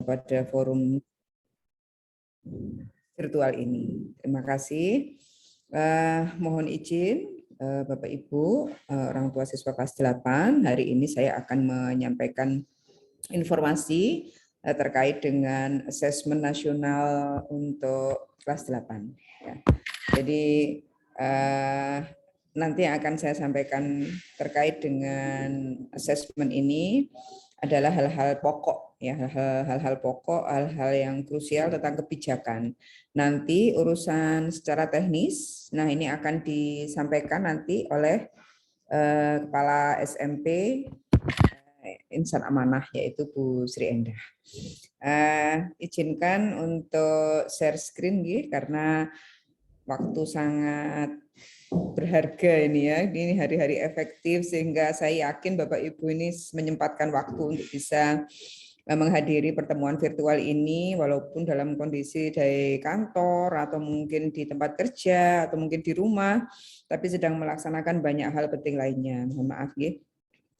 pada forum virtual ini. Terima kasih. Mohon izin Bapak Ibu, orang tua siswa kelas 8, hari ini saya akan menyampaikan informasi terkait dengan asesmen nasional untuk kelas 8. Ya. Jadi nanti yang akan saya sampaikan terkait dengan asesmen ini adalah hal-hal pokok, ya, hal-hal pokok, hal-hal yang krusial tentang kebijakan. Nanti urusan secara teknis, nah ini akan disampaikan nanti oleh Kepala SMP Insan Amanah, yaitu Bu Sri Endah. Izinkan untuk share screen, karena waktu sangat berharga ini ya. Ini hari-hari efektif sehingga saya yakin Bapak Ibu ini menyempatkan waktu untuk bisa menghadiri pertemuan virtual ini walaupun dalam kondisi dari kantor atau mungkin di tempat kerja atau mungkin di rumah, tapi sedang melaksanakan banyak hal penting lainnya. Mohon maaf ya.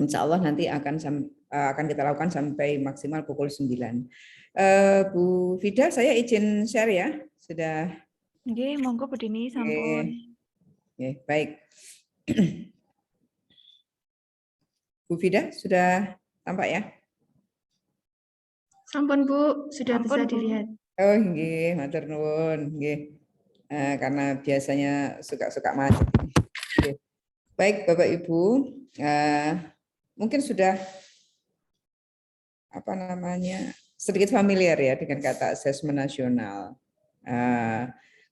Insya Allah nanti akan kita lakukan sampai maksimal pukul 9. Bu Fida, saya izin share ya. Sudah. Oke, monggo Bu Dini sampun. Oke, baik. Bu Fida sudah tampak ya? Sampun Bu, sudah Sampun, bisa dilihat. Oh, nggih, matur nuwun, nggih. Karena biasanya suka macet. Baik, Bapak Ibu, mungkin sudah sedikit familiar ya dengan kata asesmen nasional.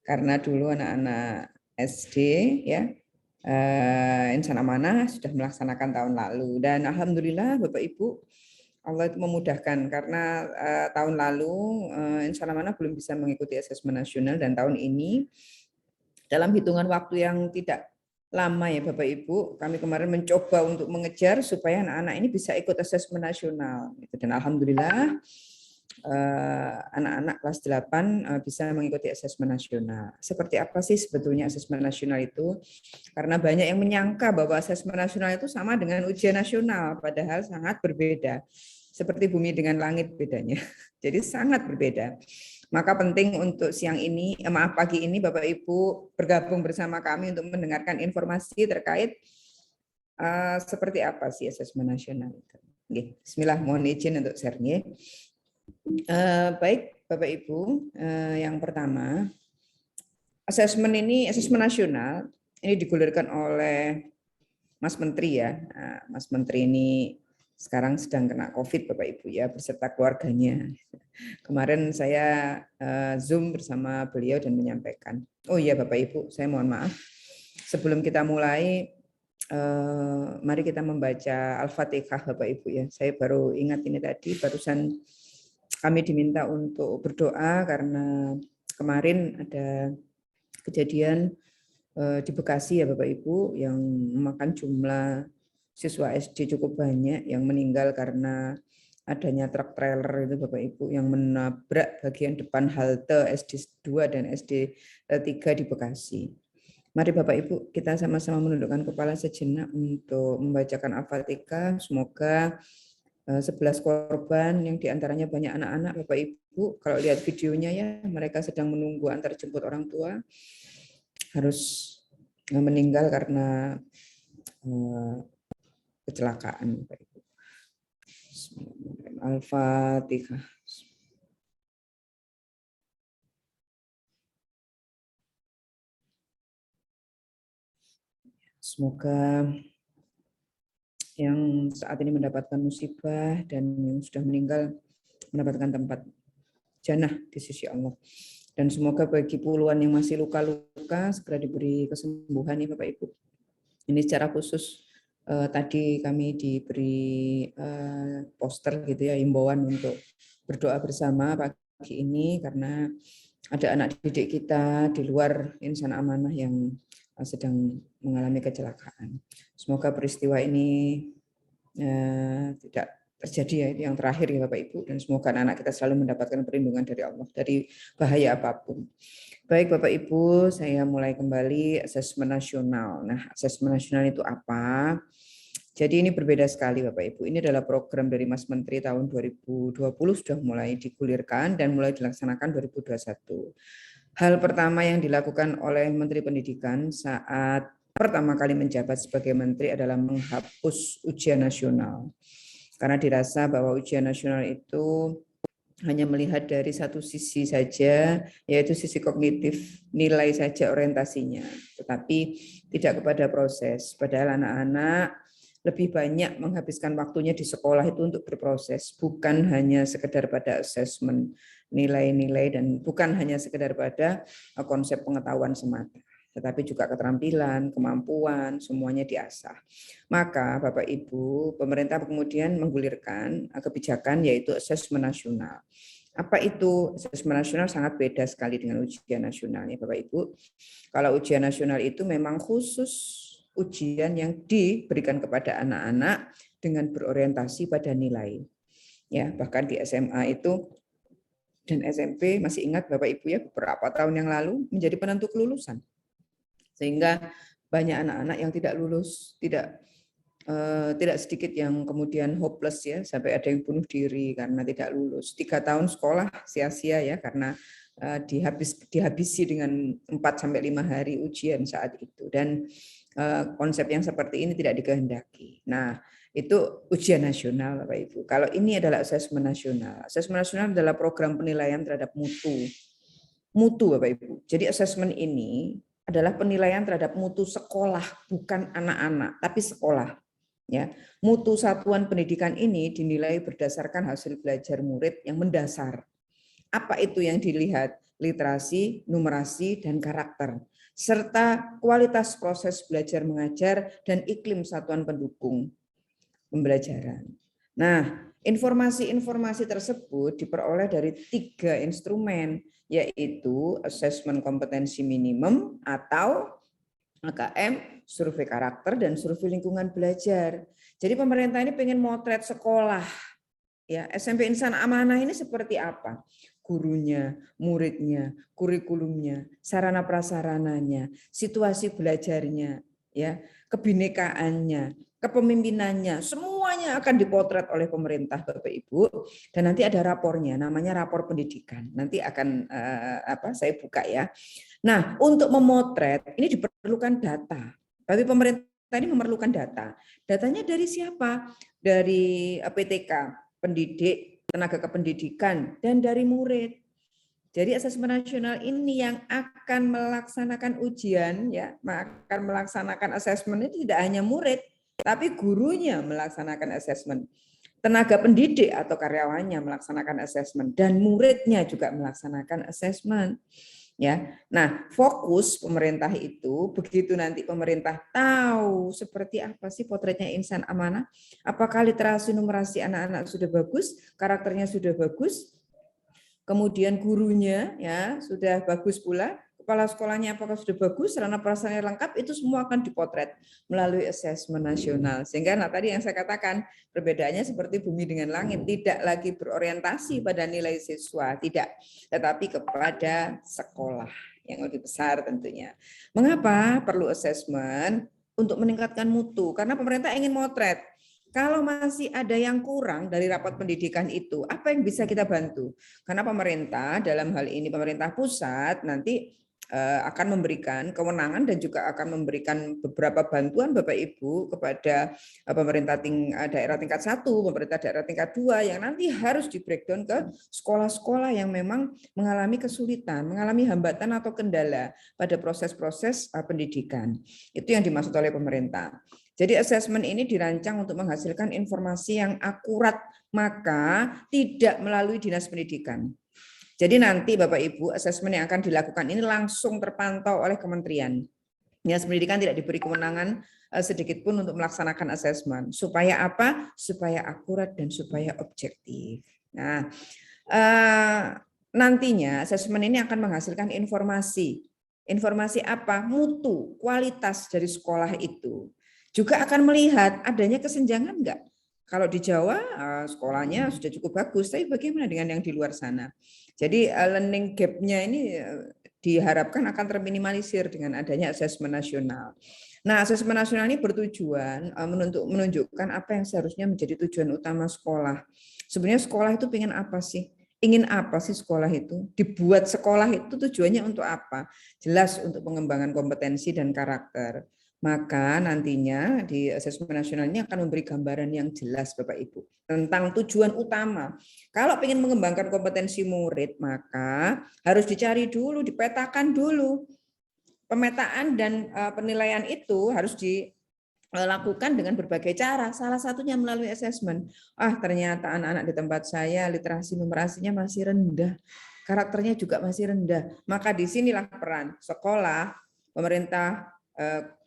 Karena dulu anak-anak SD ya, Insan Amanah sudah melaksanakan tahun lalu, dan alhamdulillah Bapak Ibu, Allah itu memudahkan karena tahun lalu Insan Amanah belum bisa mengikuti asesmen nasional, dan tahun ini dalam hitungan waktu yang tidak lama ya Bapak Ibu, kami kemarin mencoba untuk mengejar supaya anak-anak ini bisa ikut asesmen nasional, dan alhamdulillah anak-anak kelas 8 bisa mengikuti asesmen nasional. Seperti apa sih sebetulnya asesmen nasional itu? Karena banyak yang menyangka bahwa asesmen nasional itu sama dengan ujian nasional, padahal sangat berbeda. Seperti bumi dengan langit bedanya. Jadi sangat berbeda. Maka penting untuk pagi ini Bapak Ibu bergabung bersama kami untuk mendengarkan informasi terkait seperti apa sih asesmen nasional itu. Bismillah, mohon izin untuk share-nya. Baik Bapak Ibu, yang pertama, asesmen nasional ini digulirkan oleh Mas Menteri ya. Mas Menteri ini sekarang sedang kena COVID Bapak Ibu ya, beserta keluarganya. Kemarin saya Zoom bersama beliau dan menyampaikan. Oh iya Bapak Ibu, saya mohon maaf. Sebelum kita mulai, mari kita membaca Al-Fatihah Bapak Ibu ya. Saya baru ingat ini tadi, barusan kami diminta untuk berdoa karena kemarin ada kejadian di Bekasi ya Bapak Ibu yang memakan jumlah siswa SD cukup banyak yang meninggal karena adanya truk trailer itu Bapak Ibu yang menabrak bagian depan halte SD 2 dan SD 3 di Bekasi. Mari Bapak Ibu kita sama-sama menundukkan kepala sejenak untuk membacakan Al-Fatihah. Semoga 11 korban yang diantaranya banyak anak-anak Bapak Ibu, kalau lihat videonya ya, mereka sedang menunggu antar jemput orang tua, harus meninggal karena kecelakaan Bapak Ibu. Al-Fatihah. Semoga yang saat ini mendapatkan musibah dan yang sudah meninggal mendapatkan tempat jannah di sisi Allah. Dan semoga bagi puluhan yang masih luka-luka segera diberi kesembuhan ya Bapak Ibu. Ini secara khusus tadi kami diberi poster gitu ya, himbauan untuk berdoa bersama pagi ini karena ada anak didik kita di luar Insan Amanah yang sedang mengalami kecelakaan. Semoga peristiwa ini tidak terjadi ya, yang terakhir ya Bapak Ibu, dan semoga anak-anak kita selalu mendapatkan perlindungan dari Allah dari bahaya apapun. Baik Bapak Ibu, saya mulai kembali asesmen nasional. Nah, asesmen nasional itu apa? Jadi ini berbeda sekali Bapak Ibu. Ini adalah program dari Mas Menteri tahun 2020 sudah mulai digulirkan dan mulai dilaksanakan 2021. Hal pertama yang dilakukan oleh Menteri Pendidikan saat pertama kali menjabat sebagai menteri adalah menghapus ujian nasional. Karena dirasa bahwa ujian nasional itu hanya melihat dari satu sisi saja, yaitu sisi kognitif, nilai saja orientasinya, tetapi tidak kepada proses. Padahal anak-anak lebih banyak menghabiskan waktunya di sekolah itu untuk berproses, bukan hanya sekedar pada assessment nilai-nilai dan bukan hanya sekedar pada konsep pengetahuan semata, tetapi juga keterampilan, kemampuan, semuanya diasah. Maka Bapak Ibu, pemerintah kemudian menggulirkan kebijakan yaitu asesmen nasional. Apa itu asesmen nasional? Sangat beda sekali dengan ujian nasional ya Bapak Ibu. Kalau ujian nasional itu memang khusus ujian yang diberikan kepada anak-anak dengan berorientasi pada nilai. Ya, bahkan di SMA itu dan SMP masih ingat Bapak Ibu ya beberapa tahun yang lalu menjadi penentu kelulusan. Sehingga banyak anak-anak yang tidak lulus, tidak sedikit yang kemudian hopeless ya, sampai ada yang bunuh diri karena tidak lulus. 3 tahun sekolah sia-sia ya karena dihabisi dengan 4-5 hari ujian saat itu. Dan konsep yang seperti ini tidak dikehendaki. Nah, itu ujian nasional Bapak Ibu. Kalau ini adalah asesmen nasional. Asesmen nasional adalah program penilaian terhadap mutu. Mutu Bapak Ibu. Jadi asesmen ini adalah penilaian terhadap mutu sekolah, bukan anak-anak, tapi sekolah. Ya, mutu satuan pendidikan ini dinilai berdasarkan hasil belajar murid yang mendasar. Apa itu yang dilihat? Literasi, numerasi, dan karakter, serta kualitas proses belajar mengajar dan iklim satuan pendukung pembelajaran. Nah, informasi-informasi tersebut diperoleh dari 3 instrumen, yaitu asesmen kompetensi minimum atau AKM, survei karakter, dan survei lingkungan belajar. Jadi pemerintah ini pengen motret sekolah. Ya, SMP Insan Amanah ini seperti apa? Gurunya, muridnya, kurikulumnya, sarana prasarananya, situasi belajarnya, ya, kebinekaannya, kepemimpinannya, semuanya akan dipotret oleh pemerintah Bapak Ibu, dan nanti ada rapornya, namanya rapor pendidikan. Nanti akan saya buka ya. Nah, untuk memotret ini diperlukan data. Tapi pemerintah ini memerlukan data. Datanya dari siapa? Dari PTK, pendidik, tenaga kependidikan, dan dari murid. Jadi asesmen nasional ini yang akan melaksanakan ujian, ya, akan melaksanakan asesmen itu tidak hanya murid, tapi gurunya melaksanakan asesmen. Tenaga pendidik atau karyawannya melaksanakan asesmen dan muridnya juga melaksanakan asesmen. Ya, nah fokus pemerintah itu begitu nanti pemerintah tahu seperti apa sih potretnya insan amanah, apakah literasi numerasi anak-anak sudah bagus, karakternya sudah bagus, kemudian gurunya ya sudah bagus pula, kepala sekolahnya apakah sudah bagus, sarana prasarana lengkap, itu semua akan dipotret melalui asesmen nasional. Sehingga tadi yang saya katakan perbedaannya seperti bumi dengan langit, tidak lagi berorientasi pada nilai siswa, tidak, tetapi kepada sekolah yang lebih besar tentunya. Mengapa perlu asesmen? Untuk meningkatkan mutu, karena pemerintah ingin motret. Kalau masih ada yang kurang dari rapat pendidikan itu, apa yang bisa kita bantu? Karena pemerintah dalam hal ini pemerintah pusat nanti akan memberikan kewenangan dan juga akan memberikan beberapa bantuan Bapak Ibu kepada pemerintah daerah tingkat 1, pemerintah daerah tingkat 2 yang nanti harus di breakdown ke sekolah-sekolah yang memang mengalami kesulitan, mengalami hambatan atau kendala pada proses-proses pendidikan. Itu yang dimaksud oleh pemerintah. Jadi asesmen ini dirancang untuk menghasilkan informasi yang akurat, maka tidak melalui Dinas Pendidikan. Jadi nanti Bapak Ibu, asesmen yang akan dilakukan ini langsung terpantau oleh kementerian. Dinas Pendidikan tidak diberi kewenangan sedikit pun untuk melaksanakan asesmen. Supaya apa? Supaya akurat dan supaya objektif. Nah, nantinya asesmen ini akan menghasilkan informasi. Informasi apa? Mutu, kualitas dari sekolah itu. Juga akan melihat adanya kesenjangan enggak? Kalau di Jawa sekolahnya sudah cukup bagus, tapi bagaimana dengan yang di luar sana? Jadi learning gap-nya ini diharapkan akan terminimalisir dengan adanya asesmen nasional. Nah, asesmen nasional ini bertujuan menunjukkan apa yang seharusnya menjadi tujuan utama sekolah. Sebenarnya sekolah itu ingin apa sih? Ingin apa sih sekolah itu? Dibuat sekolah itu tujuannya untuk apa? Jelas untuk pengembangan kompetensi dan karakter. Maka nantinya di asesmen nasional ini akan memberi gambaran yang jelas Bapak Ibu tentang tujuan utama. Kalau ingin mengembangkan kompetensi murid, maka harus dicari dulu, dipetakan dulu. Pemetaan dan penilaian itu harus dilakukan dengan berbagai cara. Salah satunya melalui asesmen. Ternyata anak-anak di tempat saya literasi numerasinya masih rendah. Karakternya juga masih rendah. Maka disinilah peran sekolah, pemerintah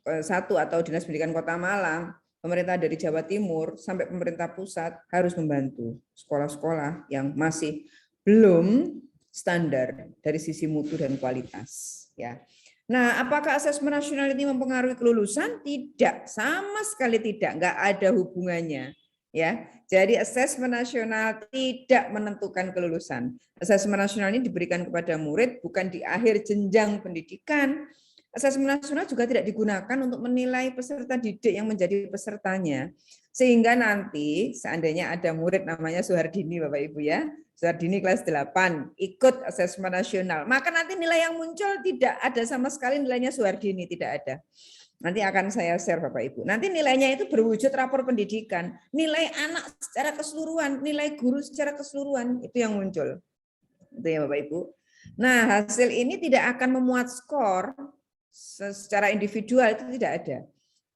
satu atau Dinas Pendidikan Kota Malang, pemerintah dari Jawa Timur sampai pemerintah pusat harus membantu sekolah-sekolah yang masih belum standar dari sisi mutu dan kualitas. Ya. Nah, apakah asesmen nasional ini mempengaruhi kelulusan? Tidak, sama sekali tidak, nggak ada hubungannya. Ya, jadi asesmen nasional tidak menentukan kelulusan. Asesmen nasional ini diberikan kepada murid bukan di akhir jenjang pendidikan. Asesmen nasional juga tidak digunakan untuk menilai peserta didik yang menjadi pesertanya. Sehingga nanti seandainya ada murid namanya Suhardini Bapak Ibu ya, Suhardini kelas 8 ikut asesmen nasional, maka nanti nilai yang muncul tidak ada sama sekali nilainya Suhardini, tidak ada. Nanti akan saya share Bapak Ibu. Nanti nilainya itu berwujud rapor pendidikan, nilai anak secara keseluruhan, nilai guru secara keseluruhan, itu yang muncul. Itu ya Bapak Ibu. Nah, hasil ini tidak akan memuat skor secara individual, itu tidak ada.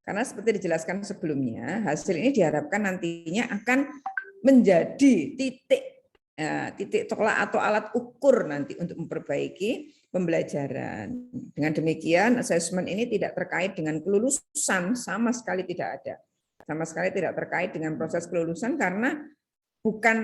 Karena seperti dijelaskan sebelumnya, hasil ini diharapkan nantinya akan menjadi titik tolak atau alat ukur nanti untuk memperbaiki pembelajaran. Dengan demikian, asesmen ini tidak terkait dengan kelulusan, sama sekali tidak ada. Sama sekali tidak terkait dengan proses kelulusan karena bukan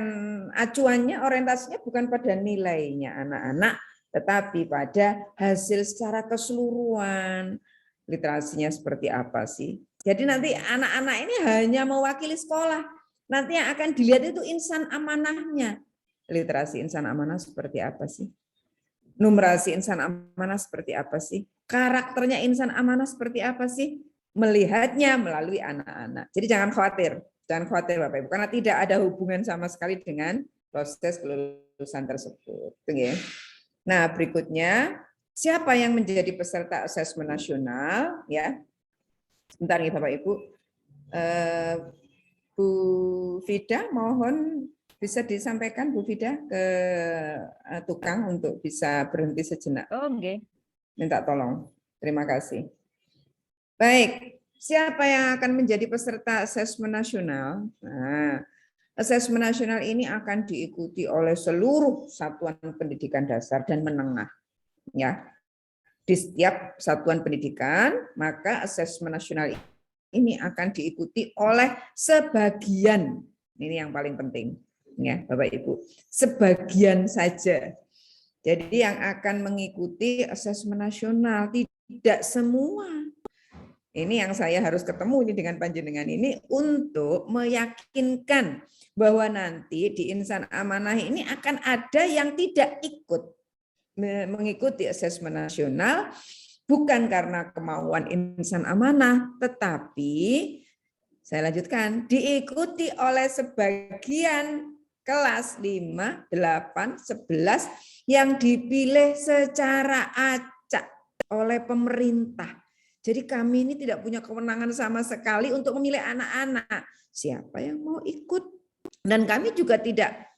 acuannya, orientasinya bukan pada nilainya anak-anak, tetapi pada hasil secara keseluruhan. Literasinya seperti apa sih? Jadi nanti anak-anak ini hanya mewakili sekolah. Nanti yang akan dilihat itu insan amanahnya. Literasi insan amanah seperti apa sih? Numerasi insan amanah seperti apa sih? Karakternya insan amanah seperti apa sih? Melihatnya melalui anak-anak. Jadi jangan khawatir Bapak Ibu, karena tidak ada hubungan sama sekali dengan proses kelulusan tersebut. Nah, berikutnya siapa yang menjadi peserta asesmen nasional? Ya, sebentar nih Bapak Ibu. Bu Fida, mohon bisa disampaikan Bu Fida ke tukang untuk bisa berhenti sejenak. Oke. Minta tolong. Terima kasih. Baik, siapa yang akan menjadi peserta asesmen nasional? Nah, asesmen nasional ini akan diikuti oleh seluruh satuan pendidikan dasar dan menengah. Ya, di setiap satuan pendidikan, maka asesmen nasional ini akan diikuti oleh sebagian. Ini yang paling penting, ya Bapak Ibu. Sebagian saja. Jadi yang akan mengikuti asesmen nasional tidak semua. Ini yang saya harus ketemu ini dengan panjenengan ini untuk meyakinkan bahwa nanti di insan amanah ini akan ada yang tidak ikut mengikuti asesmen nasional bukan karena kemauan insan amanah, tetapi saya lanjutkan diikuti oleh sebagian kelas 5, 8, 11 yang dipilih secara acak oleh pemerintah. Jadi kami ini tidak punya kewenangan sama sekali untuk memilih anak-anak. Siapa yang mau ikut? Dan kami juga tidak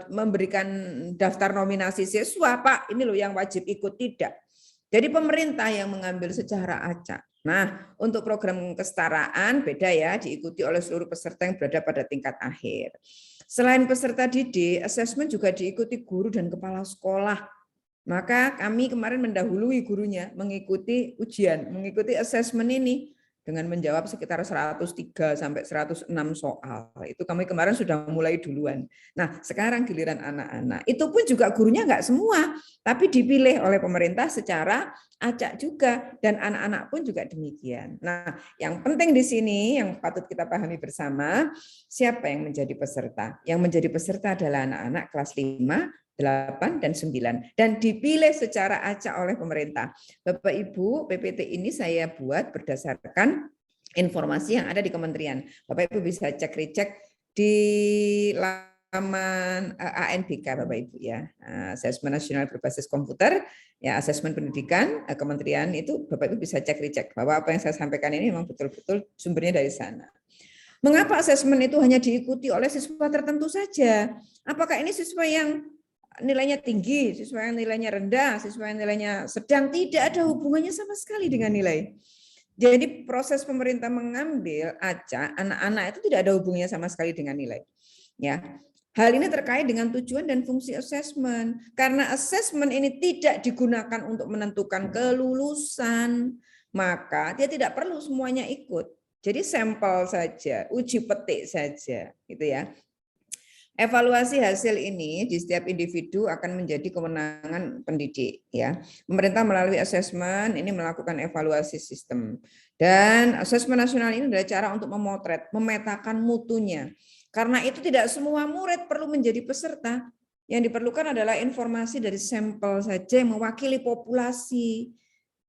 memberikan daftar nominasi siswa, Pak, ini loh yang wajib ikut, tidak. Jadi pemerintah yang mengambil secara acak. Nah, untuk program kesetaraan beda ya, diikuti oleh seluruh peserta yang berada pada tingkat akhir. Selain peserta didik, asesmen juga diikuti guru dan kepala sekolah. Maka kami kemarin mendahului gurunya mengikuti ujian, mengikuti asesmen ini dengan menjawab sekitar 103 sampai 106 soal. Itu kami kemarin sudah mulai duluan. Nah, sekarang giliran anak-anak. Itu pun juga gurunya enggak semua, tapi dipilih oleh pemerintah secara acak juga, dan anak-anak pun juga demikian. Nah, yang penting di sini yang patut kita pahami bersama, siapa yang menjadi peserta? Yang menjadi peserta adalah anak-anak kelas 5, 8, dan 9. Dan dipilih secara acak oleh pemerintah. Bapak Ibu, PPT ini saya buat berdasarkan informasi yang ada di kementerian. Bapak Ibu bisa cek-recek di laman ANBK Bapak Ibu ya. Asesmen Nasional Berbasis Komputer, ya asesmen pendidikan kementerian itu Bapak Ibu bisa cek-recek bahwa apa yang saya sampaikan ini memang betul-betul sumbernya dari sana. Mengapa asesmen itu hanya diikuti oleh siswa tertentu saja? Apakah ini siswa yang nilainya tinggi, siswa yang nilainya rendah, siswa yang nilainya sedang? Tidak ada hubungannya sama sekali dengan nilai. Jadi proses pemerintah mengambil acak anak-anak itu tidak ada hubungannya sama sekali dengan nilai. Ya, hal ini terkait dengan tujuan dan fungsi asesmen. Karena asesmen ini tidak digunakan untuk menentukan kelulusan, maka dia tidak perlu semuanya ikut. Jadi sampel saja, uji petik saja, gitu ya. Evaluasi hasil ini di setiap individu akan menjadi kewenangan pendidik ya. Pemerintah melalui asesmen ini melakukan evaluasi sistem. Dan asesmen nasional ini adalah cara untuk memotret, memetakan mutunya. Karena itu tidak semua murid perlu menjadi peserta. Yang diperlukan adalah informasi dari sampel saja yang mewakili populasi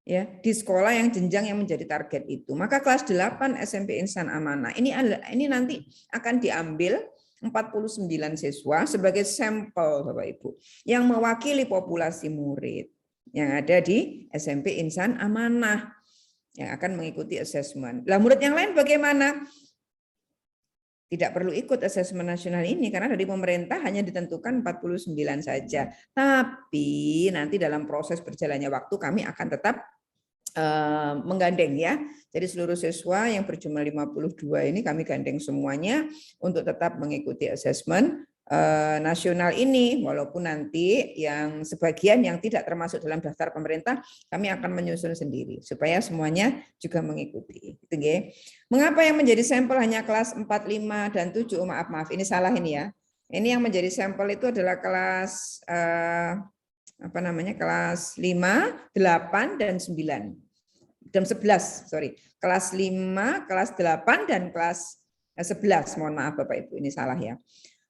ya di sekolah yang jenjang yang menjadi target itu. Maka kelas 8 SMP Insan Amanah ini nanti akan diambil 49 siswa sebagai sampel Bapak Ibu yang mewakili populasi murid yang ada di SMP Insan Amanah yang akan mengikuti asesmen. Lah murid yang lain bagaimana? Tidak perlu ikut asesmen nasional ini karena dari pemerintah hanya ditentukan 49 saja. Tapi nanti dalam proses berjalannya waktu kami akan tetap menggandeng ya. Jadi seluruh siswa yang berjumlah 52 ini kami gandeng semuanya untuk tetap mengikuti asesmen nasional ini, walaupun nanti yang sebagian yang tidak termasuk dalam daftar pemerintah kami akan menyusun sendiri supaya semuanya juga mengikuti. Gitu, ya. Mengapa yang menjadi sampel hanya kelas 4, 5 dan 7? Oh, maaf ini salah ini ya. Ini yang menjadi sampel itu adalah kelas kelas 5, 8 dan 9. Dan 11, sorry. Kelas 5, kelas 8 dan kelas 11. Mohon maaf Bapak Ibu, ini salah ya.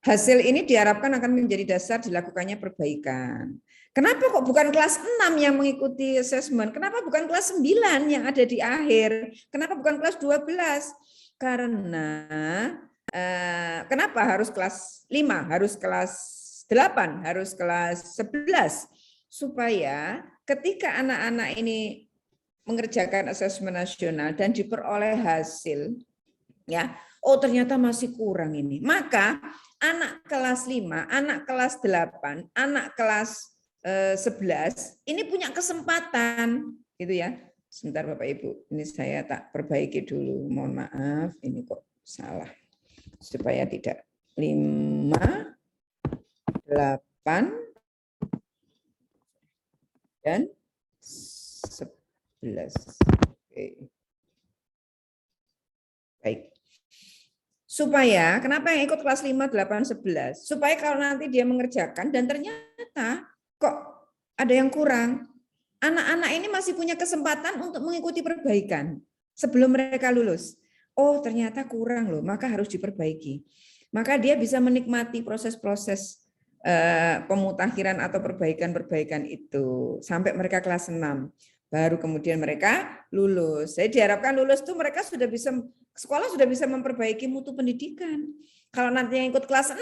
Hasil ini diharapkan akan menjadi dasar dilakukannya perbaikan. Kenapa kok bukan kelas 6 yang mengikuti asesmen? Kenapa bukan kelas 9 yang ada di akhir? Kenapa bukan kelas 12? Karena kenapa harus kelas 5, harus kelas 8, harus kelas 11? Supaya ketika anak-anak ini mengerjakan asesmen nasional dan diperoleh hasil, ya, oh ternyata masih kurang ini. Maka anak kelas 5, anak kelas 8, anak kelas 11 ini punya kesempatan, gitu ya. Sebentar Bapak Ibu, ini saya tak perbaiki dulu. Mohon maaf, ini kok salah. Supaya tidak 5, 8 dan 11. Oke. Baik. Supaya, kenapa yang ikut kelas 5, 8, 11? Supaya kalau nanti dia mengerjakan dan ternyata kok ada yang kurang, anak-anak ini masih punya kesempatan untuk mengikuti perbaikan sebelum mereka lulus. Oh ternyata kurang loh, maka harus diperbaiki. Maka dia bisa menikmati proses-proses pemutakhiran atau perbaikan-perbaikan itu sampai mereka kelas 6. Baru kemudian mereka lulus. Jadi diharapkan lulus itu mereka sudah bisa, sekolah sudah bisa memperbaiki mutu pendidikan. Kalau nanti yang ikut kelas 6,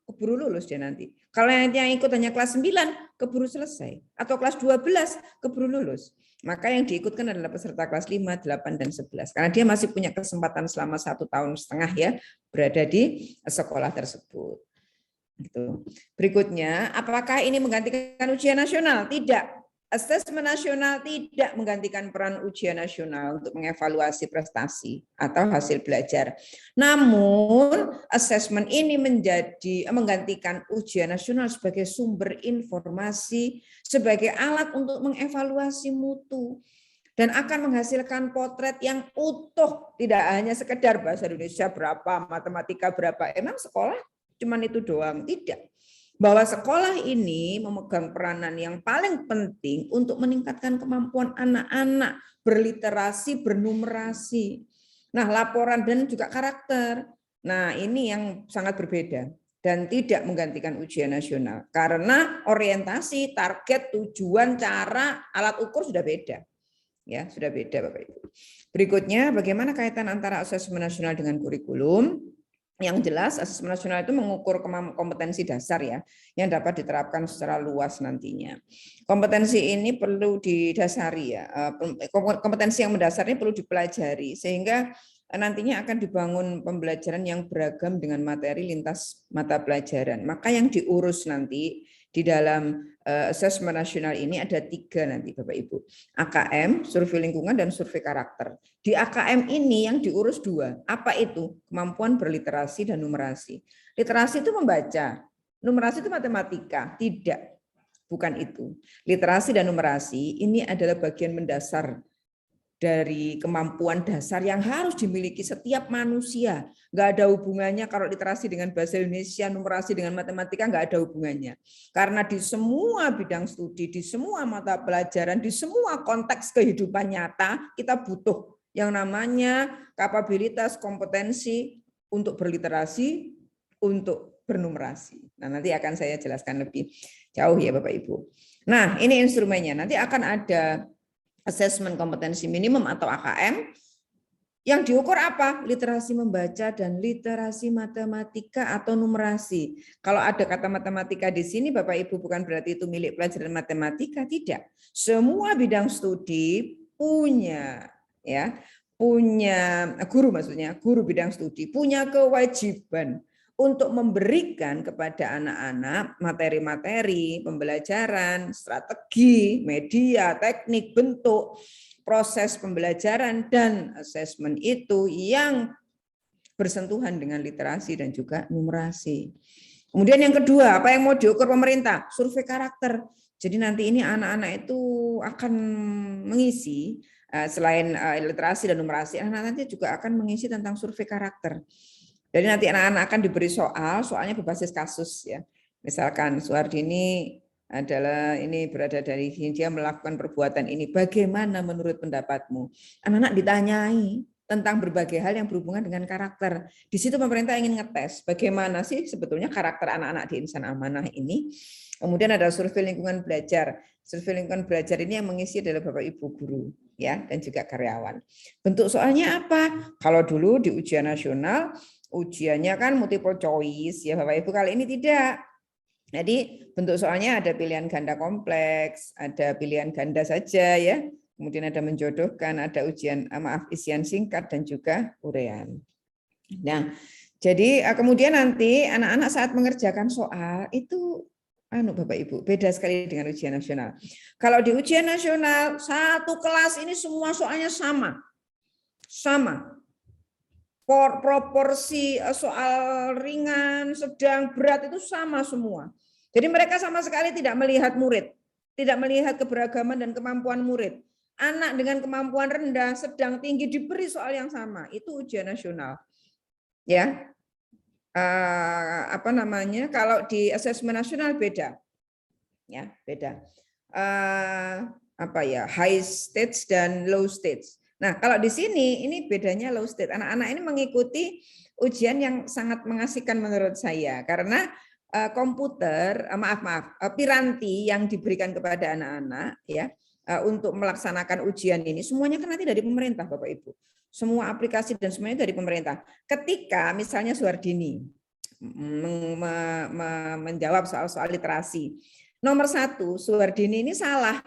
keburu lulus dia nanti. Kalau nanti yang ikut hanya kelas 9, keburu selesai. Atau kelas 12, keburu lulus. Maka yang diikutkan adalah peserta kelas 5, 8, dan 11. Karena dia masih punya kesempatan selama 1,5 tahun ya berada di sekolah tersebut. Gitu. Berikutnya, apakah ini menggantikan ujian nasional? Tidak. Asesmen nasional tidak menggantikan peran ujian nasional untuk mengevaluasi prestasi atau hasil belajar. Namun, asesmen ini menggantikan ujian nasional sebagai sumber informasi, sebagai alat untuk mengevaluasi mutu, dan akan menghasilkan potret yang utuh, tidak hanya sekedar bahasa Indonesia berapa, matematika berapa. Emang sekolah cuman itu doang? Tidak. Bahwa sekolah ini memegang peranan yang paling penting untuk meningkatkan kemampuan anak-anak berliterasi, bernumerasi. Nah, laporan dan juga karakter. Nah, ini yang sangat berbeda. dan tidak menggantikan ujian nasional. Karena orientasi, target, tujuan, cara, alat ukur sudah beda. Ya, sudah beda Bapak Ibu. Berikutnya, bagaimana kaitan antara asesmen nasional dengan kurikulum? Yang jelas, asesmen nasional itu mengukur kompetensi dasar ya, yang dapat diterapkan secara luas nantinya. Kompetensi ini perlu didasari ya, kompetensi yang mendasar ini perlu dipelajari sehingga nantinya akan dibangun pembelajaran yang beragam dengan materi lintas mata pelajaran. Maka yang diurus nanti di dalam asesmen nasional ini ada 3 nanti Bapak Ibu. AKM, survei lingkungan, dan survei karakter. Di AKM ini yang diurus 2. Apa itu? Kemampuan berliterasi dan numerasi. Literasi itu membaca, numerasi itu matematika. Tidak, bukan itu. Literasi dan numerasi ini adalah bagian mendasar dari kemampuan dasar yang harus dimiliki setiap manusia. Nggak ada hubungannya kalau literasi dengan bahasa Indonesia, numerasi dengan matematika, nggak ada hubungannya. Karena di semua bidang studi, di semua mata pelajaran, di semua konteks kehidupan nyata, kita butuh yang namanya kapabilitas, kompetensi untuk berliterasi, untuk bernumerasi. Nah, nanti akan saya jelaskan lebih jauh ya Bapak Ibu. Nah, ini instrumennya. Nanti akan ada asesmen kompetensi minimum atau AKM. Yang diukur apa? Literasi membaca dan literasi matematika atau numerasi. Kalau ada kata matematika di sini Bapak Ibu bukan berarti itu milik pelajaran matematika, tidak. Semua bidang studi punya guru, maksudnya guru bidang studi punya kewajiban untuk memberikan kepada anak-anak materi-materi pembelajaran, strategi, media, teknik, bentuk, proses pembelajaran, dan asesmen itu yang bersentuhan dengan literasi dan juga numerasi. Kemudian yang kedua, apa yang mau diukur pemerintah? Survei karakter. Jadi nanti ini anak-anak itu akan mengisi, selain literasi dan numerasi, anak-anak nanti juga akan mengisi tentang survei karakter. Jadi nanti anak-anak akan diberi soalnya berbasis kasus ya. Misalkan Suhardini berada dari sini, dia melakukan perbuatan ini. Bagaimana menurut pendapatmu? Anak-anak ditanyai tentang berbagai hal yang berhubungan dengan karakter. Di situ pemerintah ingin ngetes bagaimana sih sebetulnya karakter anak-anak di Insan Amanah ini. Kemudian ada survei lingkungan belajar. Survei lingkungan belajar ini yang mengisi adalah Bapak Ibu guru ya dan juga karyawan. Bentuk soalnya apa? Kalau dulu di ujian nasional ujiannya kan multiple choice ya Bapak Ibu, kali ini tidak. Jadi bentuk soalnya ada pilihan ganda kompleks, ada pilihan ganda saja ya. Kemudian ada menjodohkan, ada isian singkat dan juga urean. Nah, jadi kemudian nanti anak-anak saat mengerjakan soal itu Bapak Ibu, beda sekali dengan ujian nasional. Kalau di ujian nasional satu kelas ini semua soalnya sama. Sama. Proporsi soal ringan, sedang, berat itu sama semua. Jadi mereka sama sekali tidak melihat murid, tidak melihat keberagaman dan kemampuan murid. Anak dengan kemampuan rendah, sedang, tinggi diberi soal yang sama. Itu ujian nasional. Ya. Kalau di asesmen nasional beda. Ya, beda. High stage dan low stage. Nah, kalau di sini ini bedanya low state. Anak-anak ini mengikuti ujian yang sangat mengasihkan menurut saya karena piranti yang diberikan kepada anak-anak ya untuk melaksanakan ujian ini semuanya kan nanti dari pemerintah Bapak Ibu. Semua aplikasi dan semuanya dari pemerintah. Ketika misalnya Suhardini menjawab soal-soal literasi, nomor 1 Suhardini ini salah.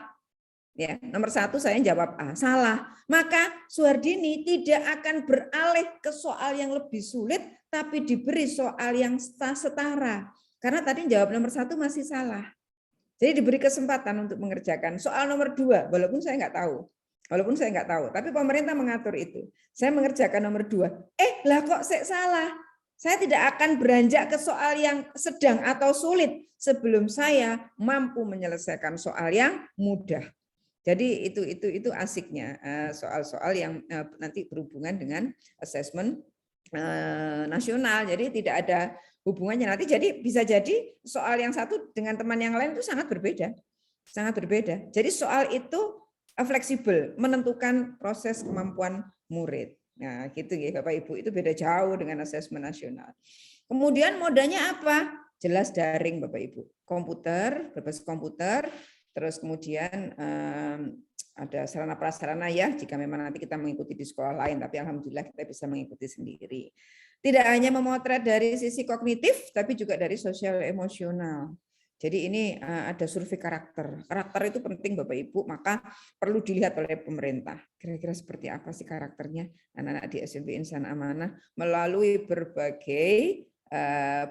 Ya, nomor 1 saya jawab A, salah. Maka Suhardini tidak akan beralih ke soal yang lebih sulit, tapi diberi soal yang setara. Karena tadi jawab nomor 1 masih salah. Jadi diberi kesempatan untuk mengerjakan soal nomor 2, walaupun saya nggak tahu. Tapi pemerintah mengatur itu. Saya mengerjakan nomor 2. Lah kok saya salah? Saya tidak akan beranjak ke soal yang sedang atau sulit sebelum saya mampu menyelesaikan soal yang mudah. Jadi itu asiknya soal-soal yang nanti berhubungan dengan asesmen nasional. Jadi tidak ada hubungannya nanti. Jadi bisa jadi soal yang satu dengan teman yang lain itu sangat berbeda. Jadi soal itu fleksibel, menentukan proses kemampuan murid. Nah, gitu ya Bapak Ibu, itu beda jauh dengan asesmen nasional. Kemudian modanya apa? Jelas daring Bapak Ibu. Komputer, berbasis komputer, terus kemudian ada sarana prasarana ya jika memang nanti kita mengikuti di sekolah lain, tapi alhamdulillah kita bisa mengikuti sendiri. Tidak hanya memotret dari sisi kognitif, tapi juga dari sosial emosional. Jadi ini ada survei karakter. Karakter itu penting Bapak Ibu, maka perlu dilihat oleh pemerintah. Kira-kira seperti apa sih karakternya anak-anak di SMP Insan Amanah melalui berbagai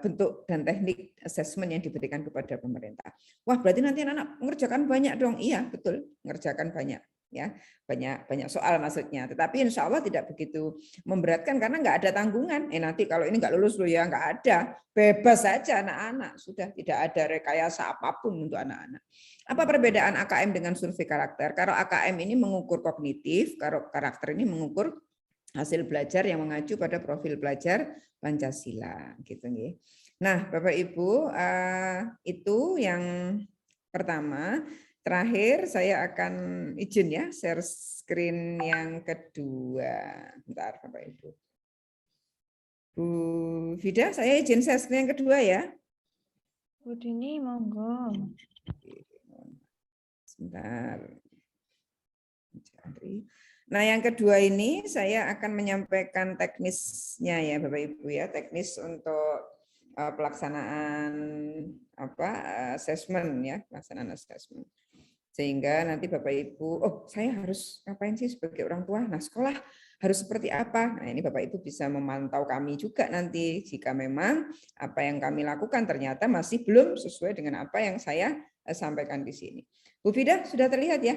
bentuk dan teknik asesmen yang diberikan kepada pemerintah. Wah, berarti nanti anak-anak mengerjakan banyak dong. Iya, betul, mengerjakan banyak. Ya, banyak soal maksudnya. Tetapi insya Allah tidak begitu memberatkan karena nggak ada tanggungan. Nanti kalau ini nggak lulus loh ya, nggak ada. Bebas saja anak-anak. Sudah tidak ada rekayasa apapun untuk anak-anak. Apa perbedaan AKM dengan survei karakter? Kalau AKM ini mengukur kognitif, kalau karakter ini mengukur hasil belajar yang mengacu pada profil pelajar Pancasila gitu nggih. Nah, Bapak Ibu, itu yang pertama. Terakhir saya akan izin ya share screen yang kedua. Bentar Bapak Ibu. Bu Vida, saya izin share screen yang kedua ya. Bu Dini, monggo. Sebentar. Nah, yang kedua ini saya akan menyampaikan teknisnya ya Bapak Ibu ya, teknis untuk pelaksanaan asesmen ya, pelaksanaan asesmen. Sehingga nanti Bapak Ibu, oh saya harus ngapain sih sebagai orang tua? Nah, sekolah harus seperti apa? Nah, ini Bapak Ibu bisa memantau kami juga nanti jika memang apa yang kami lakukan ternyata masih belum sesuai dengan apa yang saya sampaikan di sini. Bu Vida, sudah terlihat ya?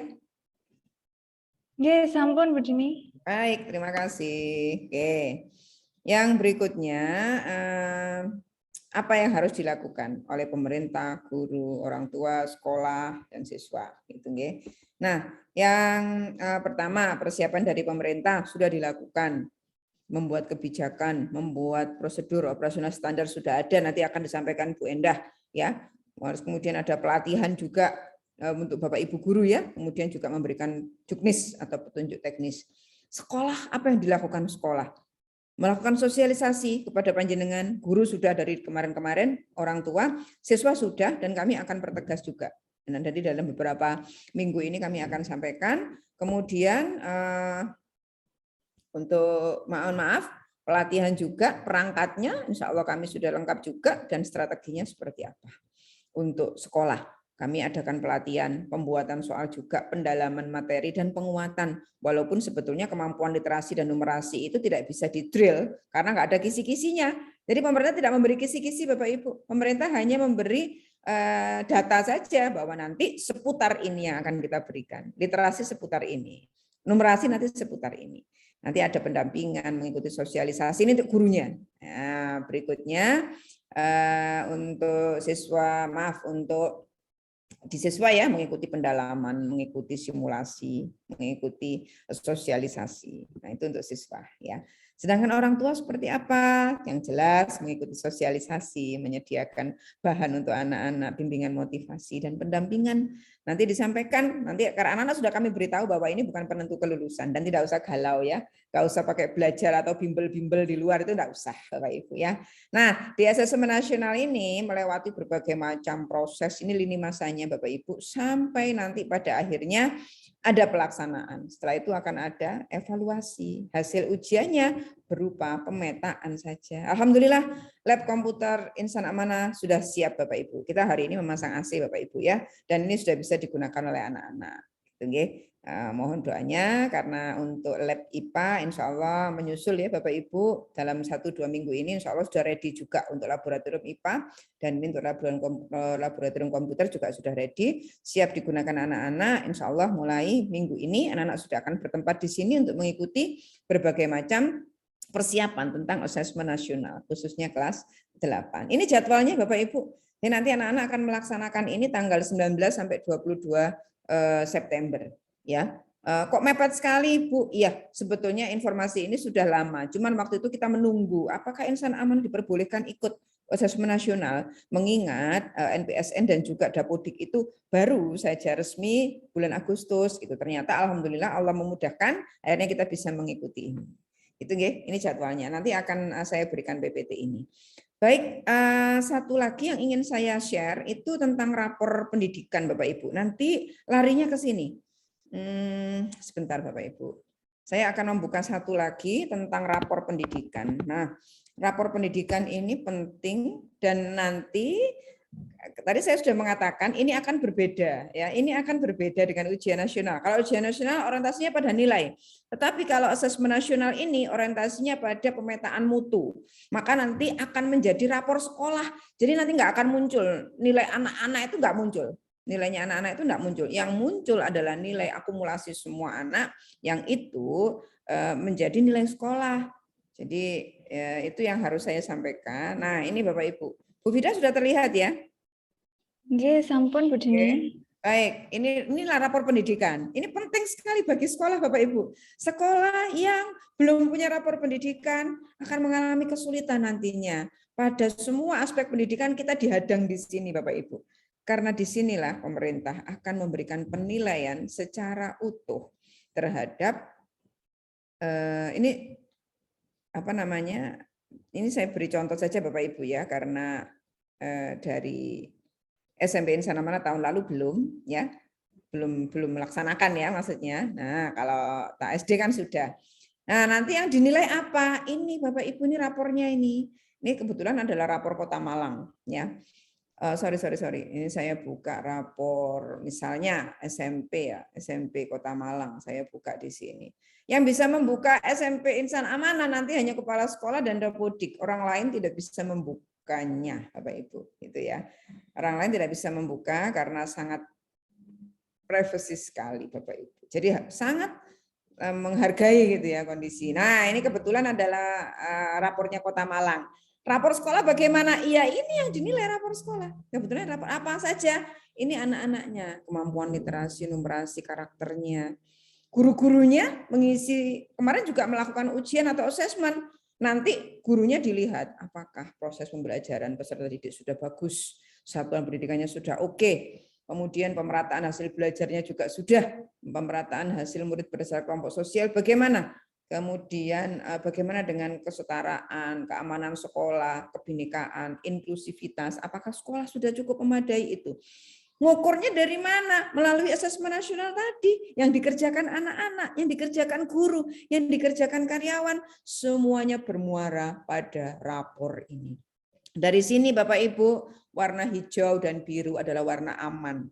Ya, sampun Bu Dini. Baik, terima kasih. Oke. Yang berikutnya, apa yang harus dilakukan oleh pemerintah, guru, orang tua, sekolah, dan siswa. Gitu, nggih. Nah, yang pertama, persiapan dari pemerintah sudah dilakukan. Membuat kebijakan, membuat prosedur operasional standar sudah ada, nanti akan disampaikan Bu Endah. Ya. Harus kemudian ada pelatihan juga untuk Bapak Ibu guru ya, kemudian juga memberikan juknis atau petunjuk teknis. Sekolah, apa yang dilakukan sekolah? Melakukan sosialisasi kepada panjenengan, guru sudah dari kemarin-kemarin, orang tua, siswa sudah, dan kami akan pertegas juga. Dan dari dalam beberapa minggu ini kami akan sampaikan. Kemudian untuk mohon maaf, pelatihan juga, perangkatnya, insya Allah kami sudah lengkap juga, dan strateginya seperti apa. Untuk sekolah, kami adakan pelatihan, pembuatan soal juga, pendalaman materi, dan penguatan. Walaupun sebetulnya kemampuan literasi dan numerasi itu tidak bisa di-drill, karena nggak ada kisi-kisinya. Jadi pemerintah tidak memberi kisi-kisi, Bapak Ibu. Pemerintah hanya memberi data saja bahwa nanti seputar ini yang akan kita berikan. Literasi seputar ini. Numerasi nanti seputar ini. Nanti ada pendampingan, mengikuti sosialisasi, ini untuk gurunya. Nah, berikutnya, untuk siswa, untuk di siswa ya, mengikuti pendalaman, mengikuti simulasi, mengikuti sosialisasi. Nah, itu untuk siswa ya. Sedangkan orang tua seperti apa? Yang jelas mengikuti sosialisasi, menyediakan bahan untuk anak-anak, bimbingan motivasi dan pendampingan. Nanti disampaikan, nanti karena anak-anak sudah kami beritahu bahwa ini bukan penentu kelulusan dan tidak usah galau ya. Nggak usah pakai belajar atau bimbel-bimbel di luar, itu enggak usah Bapak Ibu ya. Nah, di asesmen nasional ini melewati berbagai macam proses, ini lini masanya Bapak Ibu, sampai nanti pada akhirnya ada pelaksanaan. Setelah itu akan ada evaluasi. Hasil ujiannya berupa pemetaan saja. Alhamdulillah, lab komputer Insan Amanah sudah siap Bapak Ibu. Kita hari ini memasang AC Bapak Ibu ya, dan ini sudah bisa digunakan oleh anak-anak. Mohon doanya karena untuk lab IPA insya Allah menyusul ya Bapak Ibu dalam 1-2 minggu ini insya Allah sudah ready juga untuk laboratorium IPA, dan untuk laboratorium komputer juga sudah ready, siap digunakan anak-anak. Insya Allah mulai minggu ini anak-anak sudah akan bertempat di sini untuk mengikuti berbagai macam persiapan tentang asesmen nasional khususnya kelas 8. Ini jadwalnya Bapak Ibu. Jadi nanti anak-anak akan melaksanakan ini tanggal 19 sampai 22 September. Ya, kok mepet sekali Bu? Iya, sebetulnya informasi ini sudah lama. Cuman waktu itu kita menunggu apakah Insan Amanah diperbolehkan ikut asesmen nasional, mengingat NPSN dan juga Dapodik itu baru saja resmi bulan Agustus. Itu ternyata alhamdulillah Allah memudahkan, akhirnya kita bisa mengikuti ini. Itu nggih, ini jadwalnya. Nanti akan saya berikan PPT ini. Baik, satu lagi yang ingin saya share itu tentang rapor pendidikan Bapak Ibu. Nanti larinya ke sini. Sebentar Bapak Ibu. Saya akan membuka satu lagi tentang rapor pendidikan. Nah, rapor pendidikan ini penting dan nanti tadi saya sudah mengatakan ini akan berbeda ya. Ini akan berbeda dengan ujian nasional. Kalau ujian nasional orientasinya pada nilai. Tetapi kalau asesmen nasional ini orientasinya pada pemetaan mutu. Maka nanti akan menjadi rapor sekolah. Jadi nanti nggak akan muncul nilai anak-anak itu nggak muncul. Nilainya anak-anak itu nggak muncul. Yang muncul adalah nilai akumulasi semua anak yang itu menjadi nilai sekolah. Jadi itu yang harus saya sampaikan. Nah ini Bapak Ibu. Bu Fida sudah terlihat ya? Nggih, sampun Bu Dini. Baik, inilah rapor pendidikan. Ini penting sekali bagi sekolah Bapak Ibu. Sekolah yang belum punya rapor pendidikan akan mengalami kesulitan nantinya. Pada semua aspek pendidikan kita dihadang di sini Bapak Ibu. Karena disinilah pemerintah akan memberikan penilaian secara utuh terhadap ini apa namanya? Ini saya beri contoh saja Bapak Ibu ya, karena dari SMP Insana Amanah tahun lalu belum melaksanakan ya maksudnya. Nah, kalau tak SD kan sudah. Nah, nanti yang dinilai apa? Ini Bapak Ibu ini rapornya ini. Ini kebetulan adalah rapor Kota Malang ya. Sorry. Ini saya buka rapor misalnya SMP ya, SMP Kota Malang. Saya buka di sini. Yang bisa membuka SMP Insan Amanah nanti hanya kepala sekolah dan Dapodik. Orang lain tidak bisa membukanya, Bapak Ibu, gitu ya. Orang lain tidak bisa membuka karena sangat privacy sekali, Bapak Ibu. Jadi sangat menghargai gitu ya kondisi. Nah, ini kebetulan adalah rapornya Kota Malang. Rapor sekolah bagaimana? Iya, ini yang dinilai rapor sekolah. Kebetulan rapor apa saja? Ini anak-anaknya, kemampuan literasi, numerasi, karakternya. Guru-gurunya mengisi, kemarin juga melakukan ujian atau asesmen. Nanti gurunya dilihat apakah proses pembelajaran peserta didik sudah bagus, satuan pendidikannya sudah oke. Kemudian pemerataan hasil belajarnya juga sudah, pemerataan hasil murid berdasarkan kelompok sosial bagaimana? Kemudian bagaimana dengan kesetaraan, keamanan sekolah, kebinekaan, inklusivitas, apakah sekolah sudah cukup memadai itu? Ngukurnya dari mana? Melalui asesmen nasional tadi, yang dikerjakan anak-anak, yang dikerjakan guru, yang dikerjakan karyawan, semuanya bermuara pada rapor ini. Dari sini Bapak Ibu, warna hijau dan biru adalah warna aman.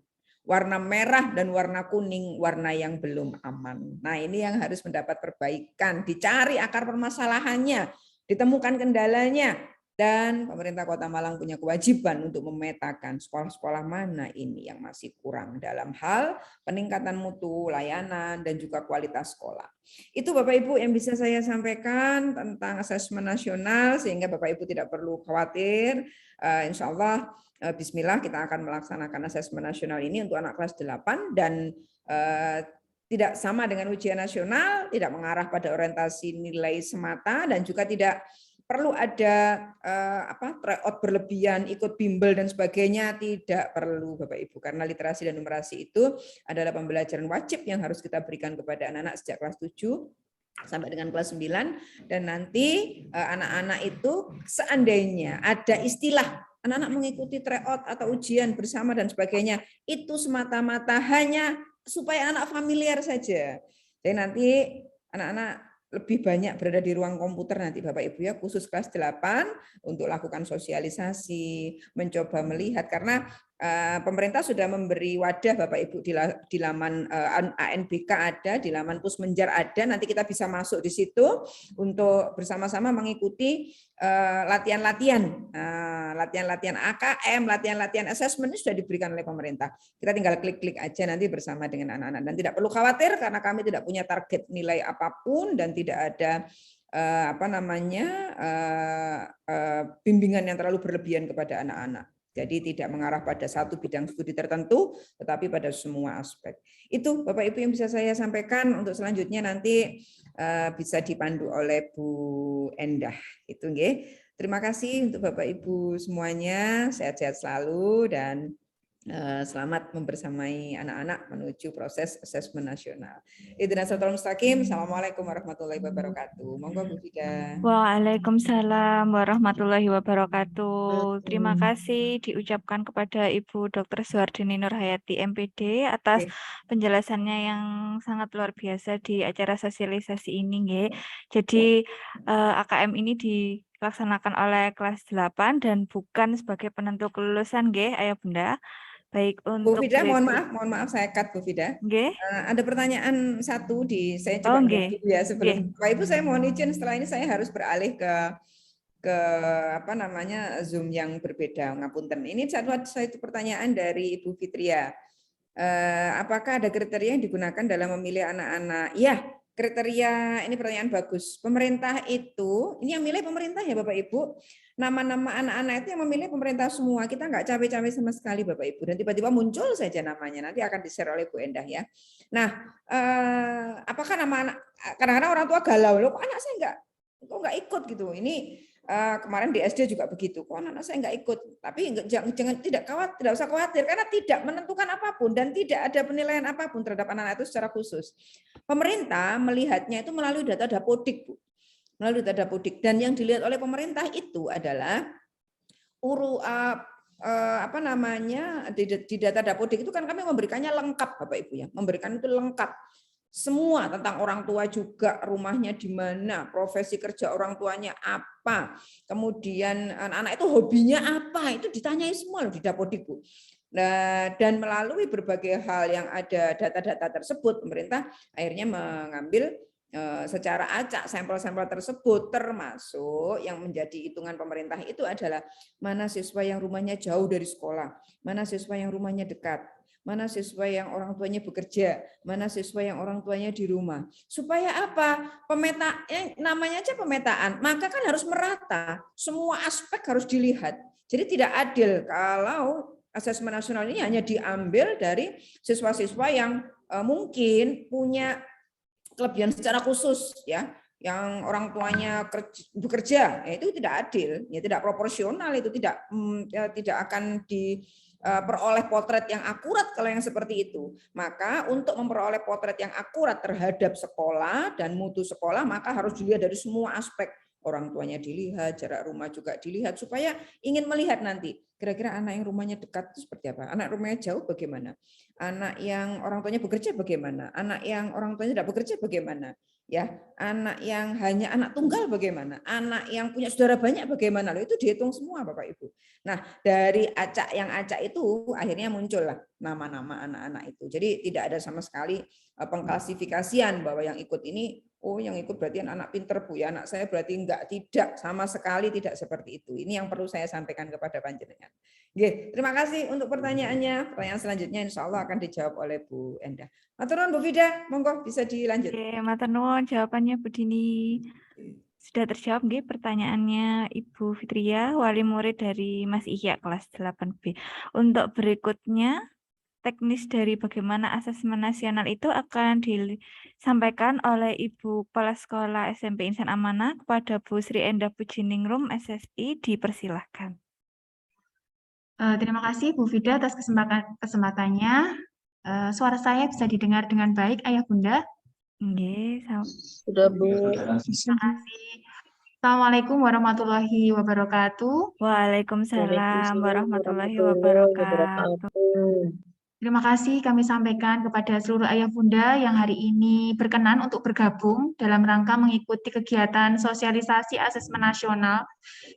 Warna merah dan warna kuning, warna yang belum aman. Nah, ini yang harus mendapat perbaikan, dicari akar permasalahannya, ditemukan kendalanya, dan pemerintah Kota Malang punya kewajiban untuk memetakan sekolah-sekolah mana ini yang masih kurang dalam hal peningkatan mutu, layanan, dan juga kualitas sekolah. Itu Bapak Ibu yang bisa saya sampaikan tentang asesmen nasional, sehingga Bapak Ibu tidak perlu khawatir. Insya Allah Bismillah kita akan melaksanakan asesmen nasional ini untuk anak kelas 8 dan tidak sama dengan ujian nasional, tidak mengarah pada orientasi nilai semata dan juga tidak perlu ada tryout berlebihan, ikut bimbel dan sebagainya, tidak perlu Bapak Ibu, karena literasi dan numerasi itu adalah pembelajaran wajib yang harus kita berikan kepada anak-anak sejak kelas 7 sampai dengan kelas 9, dan nanti anak-anak itu seandainya ada istilah anak-anak mengikuti tryout atau ujian bersama dan sebagainya, itu semata-mata hanya supaya anak familiar saja. Jadi nanti anak-anak lebih banyak berada di ruang komputer nanti Bapak Ibu ya, khusus kelas 8 untuk lakukan sosialisasi, mencoba melihat, karena pemerintah sudah memberi wadah Bapak Ibu di laman ANBK ada, di laman Pusmenjar ada, nanti kita bisa masuk di situ untuk bersama-sama mengikuti latihan-latihan AKM, latihan-latihan asesmen ini sudah diberikan oleh pemerintah. Kita tinggal klik-klik aja nanti bersama dengan anak-anak, dan tidak perlu khawatir karena kami tidak punya target nilai apapun dan tidak ada bimbingan yang terlalu berlebihan kepada anak-anak. Jadi tidak mengarah pada satu bidang studi tertentu, tetapi pada semua aspek. Itu Bapak Ibu yang bisa saya sampaikan. Untuk selanjutnya nanti bisa dipandu oleh Bu Endah. Itu nggih. Terima kasih untuk Bapak Ibu semuanya. Sehat-sehat selalu dan Selamat membersamai anak-anak menuju proses asesmen nasional. Ihdinas siratal mustaqim. Assalamualaikum warahmatullahi wabarakatuh. Monggo Bu Fida. Waalaikumsalam warahmatullahi wabarakatuh. Terima kasih diucapkan kepada Ibu Dr. Suhardini Nurhayati MPD atas penjelasannya yang sangat luar biasa di acara sosialisasi ini, nggih. Jadi AKM ini dilaksanakan oleh kelas 8 dan bukan sebagai penentu kelulusan, nggih, Ayah Bunda. Baik Bu untuk Fida, mohon berikut. maaf saya cut Bu Fida. Nggih. Ada pertanyaan satu saya coba Nggih. dulu ya sebelum Pak Ibu, saya mohon izin setelah ini saya harus beralih ke apa namanya Zoom yang berbeda, ngapunten. Ini satu pertanyaan dari Ibu Fitria. Apakah ada kriteria yang digunakan dalam memilih anak-anak? Ya, kriteria ini pertanyaan bagus. Pemerintah itu, ini yang milih pemerintah ya Bapak Ibu. Nama-nama anak-anak itu yang memilih pemerintah semua. Kita nggak cawe-cawe sama sekali Bapak Ibu. Dan tiba-tiba muncul saja namanya. Nanti akan di-share oleh Bu Endah ya. Nah, apakah nama anak, kadang-kadang orang tua galau, loh kok anak saya nggak ikut gitu. Ini kemarin di SD juga begitu. Kok anak saya nggak ikut? Tapi tidak usah khawatir karena tidak menentukan apapun dan tidak ada penilaian apapun terhadap anak-anak itu secara khusus. Pemerintah melihatnya itu melalui data Dapodik, Bu. Melalui data Dapodik, dan yang dilihat oleh pemerintah itu adalah apa namanya di data Dapodik itu kan kami memberikannya lengkap Bapak Ibu ya, memberikan itu lengkap. Semua tentang orang tua juga, rumahnya di mana, profesi kerja orang tuanya apa, kemudian anak-anak itu hobinya apa, itu ditanyai semua loh di Dapodik, Bu. Nah, dan melalui berbagai hal yang ada data-data tersebut, pemerintah akhirnya mengambil secara acak sampel-sampel tersebut, termasuk yang menjadi hitungan pemerintah itu adalah mana siswa yang rumahnya jauh dari sekolah, mana siswa yang rumahnya dekat, mana siswa yang orang tuanya bekerja, mana siswa yang orang tuanya di rumah. Supaya apa? Namanya aja pemetaan, maka kan harus merata, semua aspek harus dilihat. Jadi tidak adil kalau asesmen nasional ini hanya diambil dari siswa-siswa yang mungkin punya kelebihan secara khusus ya, yang orang tuanya bekerja, itu tidak adil, ya tidak proporsional, itu tidak akan diperoleh potret yang akurat kalau yang seperti itu. Maka untuk memperoleh potret yang akurat terhadap sekolah dan mutu sekolah, maka harus dilihat dari semua aspek. Orang tuanya dilihat, jarak rumah juga dilihat, supaya ingin melihat nanti kira-kira anak yang rumahnya dekat itu seperti apa, anak rumahnya jauh bagaimana, anak yang orang tuanya bekerja bagaimana, anak yang orang tuanya tidak bekerja bagaimana, ya, anak yang hanya anak tunggal bagaimana, anak yang punya saudara banyak bagaimana, loh itu dihitung semua Bapak Ibu. Nah, dari acak itu akhirnya muncullah nama-nama anak-anak itu. Jadi tidak ada sama sekali pengklasifikasian bahwa yang ikut ini, oh yang ikut berarti anak pinter Bu ya, anak saya berarti tidak, sama sekali tidak seperti itu. Ini yang perlu saya sampaikan kepada panjenengan. Oke, terima kasih untuk pertanyaannya. Pertanyaan selanjutnya insya Allah akan dijawab oleh Bu Endah. Matur nuwun Bu Fida, monggo bisa dilanjut. Oke, matur nuwun jawabannya Bu Dini. Sudah terjawab nggih pertanyaannya Ibu Fitria, wali murid dari Mas Ihya kelas 8B. Untuk berikutnya, teknis dari bagaimana asesmen nasional itu akan disampaikan oleh Ibu Kepala Sekolah SMP Insan Amanah kepada Bu Sri Endah Pujiningsrum SSI, dipersilahkan. Terima kasih Bu Fida atas kesempatannya. Suara saya bisa didengar dengan baik, Ayah Bunda? Nggih, sudah Bu. Terima kasih. Assalamualaikum warahmatullahi wabarakatuh. Waalaikumsalam warahmatullahi wabarakatuh. Terima kasih kami sampaikan kepada seluruh ayah bunda yang hari ini berkenan untuk bergabung dalam rangka mengikuti kegiatan sosialisasi asesmen nasional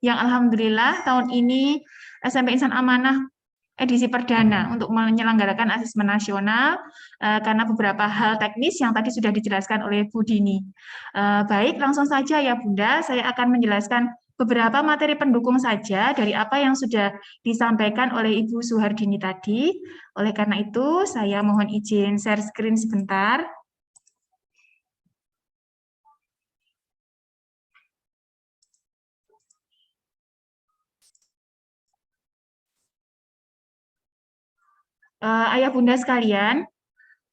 yang alhamdulillah tahun ini SMP Insan Amanah edisi perdana untuk menyelenggarakan asesmen nasional karena beberapa hal teknis yang tadi sudah dijelaskan oleh Bu Dini. Baik, langsung saja ya Bunda, saya akan menjelaskan beberapa materi pendukung saja dari apa yang sudah disampaikan oleh Ibu Suhardini tadi. Oleh karena itu, saya mohon izin share screen sebentar. Ayah Bunda sekalian,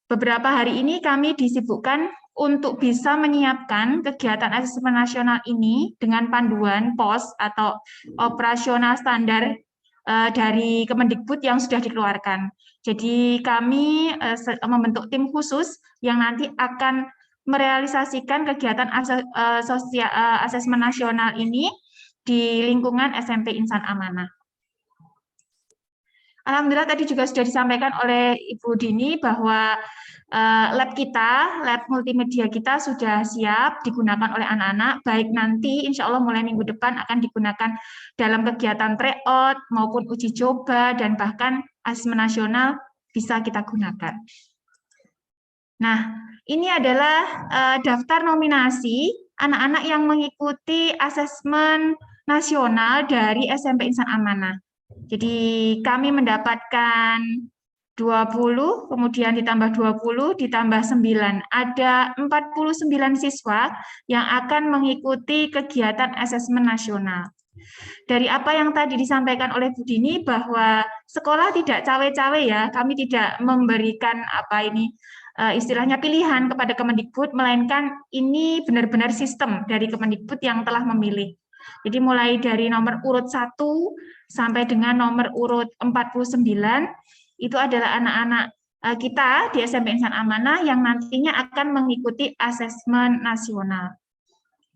beberapa hari ini kami disibukkan untuk bisa menyiapkan kegiatan asesmen nasional ini dengan panduan POS atau operasional standar dari Kemendikbud yang sudah dikeluarkan. Jadi kami membentuk tim khusus yang nanti akan merealisasikan kegiatan asesmen nasional ini di lingkungan SMP Insan Amanah. Alhamdulillah tadi juga sudah disampaikan oleh Ibu Dini bahwa lab kita, lab multimedia kita sudah siap digunakan oleh anak-anak, baik nanti insya Allah mulai minggu depan akan digunakan dalam kegiatan tryout maupun uji coba dan bahkan asesmen nasional bisa kita gunakan. Nah, ini adalah daftar nominasi anak-anak yang mengikuti asesmen nasional dari SMP Insan Amanah. Jadi kami mendapatkan 20, kemudian ditambah 20, ditambah 9. Ada 49 siswa yang akan mengikuti kegiatan asesmen nasional. Dari apa yang tadi disampaikan oleh Bu Dini bahwa sekolah tidak cawe-cawe ya, kami tidak memberikan istilahnya pilihan kepada Kemendikbud, melainkan ini benar-benar sistem dari Kemendikbud yang telah memilih. Jadi mulai dari nomor urut 1 sampai dengan nomor urut 49, itu adalah anak-anak kita di SMP Insan Amanah yang nantinya akan mengikuti asesmen nasional.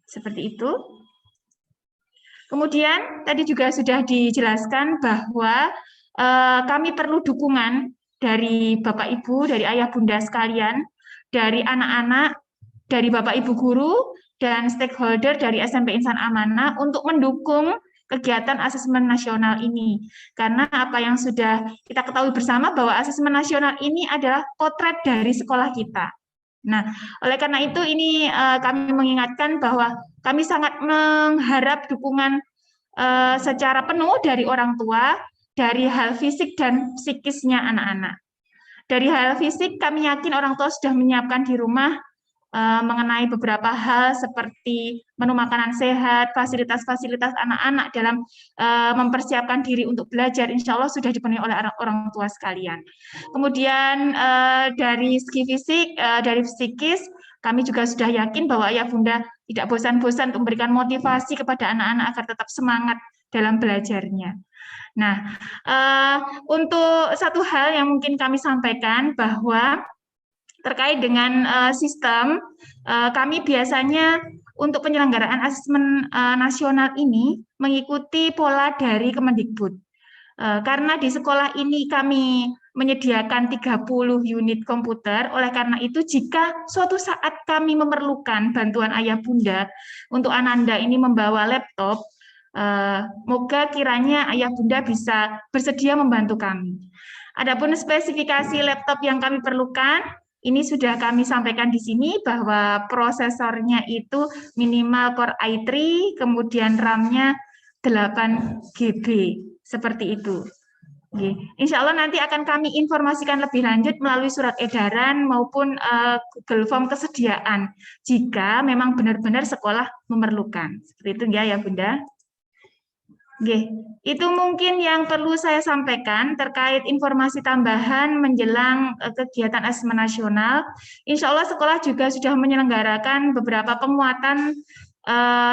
Seperti itu. Kemudian tadi juga sudah dijelaskan bahwa kami perlu dukungan dari Bapak Ibu, dari ayah bunda sekalian, dari anak-anak, dari Bapak Ibu guru, dan stakeholder dari SMP Insan Amanah untuk mendukung kegiatan asesmen nasional ini. Karena apa yang sudah kita ketahui bersama bahwa asesmen nasional ini adalah potret dari sekolah kita. Nah, oleh karena itu ini kami mengingatkan bahwa kami sangat mengharap dukungan secara penuh dari orang tua, dari hal fisik dan psikisnya anak-anak. Dari hal fisik, kami yakin orang tua sudah menyiapkan di rumah mengenai beberapa hal seperti menu makanan sehat, fasilitas-fasilitas anak-anak dalam mempersiapkan diri untuk belajar, insya Allah sudah dipenuhi oleh orang tua sekalian. Kemudian dari segi fisik, dari psikis, kami juga sudah yakin bahwa ayah bunda tidak bosan-bosan untuk memberikan motivasi kepada anak-anak agar tetap semangat dalam belajarnya. Nah, untuk satu hal yang mungkin kami sampaikan bahwa terkait dengan sistem, kami biasanya untuk penyelenggaraan asesmen nasional ini mengikuti pola dari Kemendikbud. Karena di sekolah ini kami menyediakan 30 unit komputer, oleh karena itu jika suatu saat kami memerlukan bantuan ayah bunda untuk Ananda ini membawa laptop, moga kiranya ayah bunda bisa bersedia membantu kami. Adapun spesifikasi laptop yang kami perlukan, ini sudah kami sampaikan di sini bahwa prosesornya itu minimal Core i3, kemudian RAM-nya 8 GB, seperti itu. Oke. Insya Allah nanti akan kami informasikan lebih lanjut melalui surat edaran maupun Google Form kesediaan, jika memang benar-benar sekolah memerlukan. Seperti itu ya Bunda. Oke, itu mungkin yang perlu saya sampaikan terkait informasi tambahan menjelang kegiatan asesmen nasional. Insya Allah sekolah juga sudah menyelenggarakan beberapa penguatan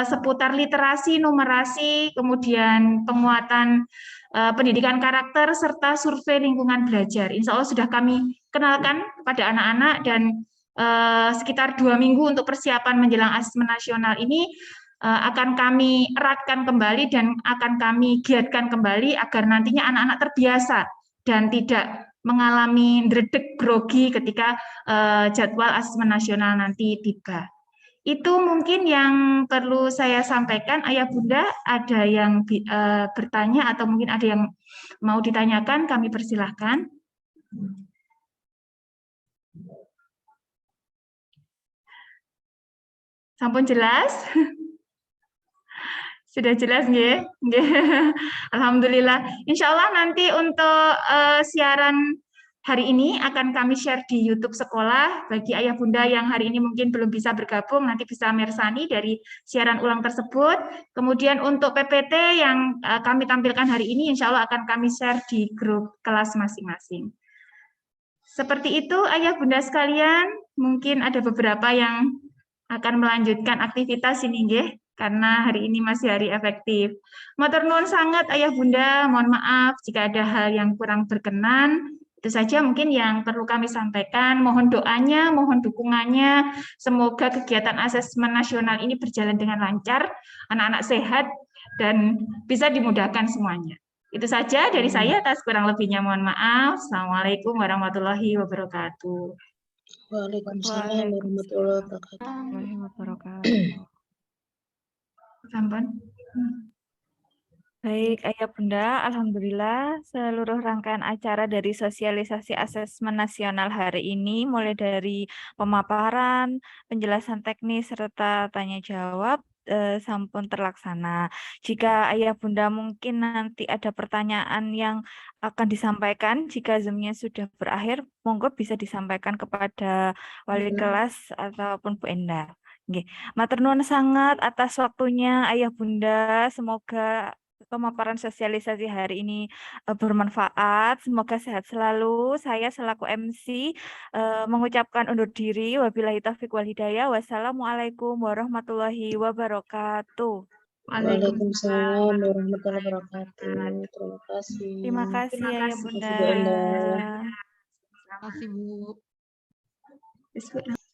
seputar literasi, numerasi, kemudian penguatan pendidikan karakter, serta survei lingkungan belajar. Insya Allah sudah kami kenalkan kepada anak-anak dan sekitar 2 minggu untuk persiapan menjelang asesmen nasional ini akan kami eratkan kembali dan akan kami giatkan kembali agar nantinya anak-anak terbiasa dan tidak mengalami dredeg grogi ketika jadwal asesmen nasional nanti tiba. Itu mungkin yang perlu saya sampaikan. Ayah bunda ada yang bertanya atau mungkin ada yang mau ditanyakan, kami persilahkan. Sampun jelas? Sudah jelas nggih? Alhamdulillah. Insya Allah nanti untuk siaran hari ini akan kami share di YouTube sekolah. Bagi ayah bunda yang hari ini mungkin belum bisa bergabung, nanti bisa mersani dari siaran ulang tersebut. Kemudian untuk PPT yang kami tampilkan hari ini, insya Allah akan kami share di grup kelas masing-masing. Seperti itu ayah bunda sekalian, mungkin ada beberapa yang akan melanjutkan aktivitas ini nggih. karena hari ini masih hari efektif. Matur nuwun sangat Ayah Bunda, mohon maaf jika ada hal yang kurang berkenan. Itu saja mungkin yang perlu kami sampaikan. Mohon doanya, mohon dukungannya. Semoga kegiatan asesmen nasional ini berjalan dengan lancar, anak-anak sehat, dan bisa dimudahkan semuanya. Itu saja dari saya, atas kurang lebihnya mohon maaf. Assalamualaikum warahmatullahi wabarakatuh. Waalaikumsalam warahmatullahi wabarakatuh. Warahmatullahi wabarakatuh. Sampun. Baik, Ayah Bunda, Alhamdulillah seluruh rangkaian acara dari sosialisasi asesmen nasional hari ini, mulai dari pemaparan, penjelasan teknis, serta tanya jawab, sampun terlaksana. Jika Ayah Bunda mungkin nanti ada pertanyaan yang akan disampaikan, jika Zoom-nya sudah berakhir, monggo bisa disampaikan kepada wali kelas ataupun Bu Enda. Nggih. Matur nuwun sangat atas waktunya Ayah Bunda. Semoga pemaparan sosialisasi hari ini bermanfaat. Semoga sehat selalu. Saya selaku MC mengucapkan undur diri. Wabillahi taufiq wal hidayah. Wassalamualaikum warahmatullahi wabarakatuh. Waalaikumsalam warahmatullahi wabarakatuh. Terima kasih. Terima kasih Terima Ayah kasih, Bunda. Bu Enda. Terima kasih, Bu. Bismillah.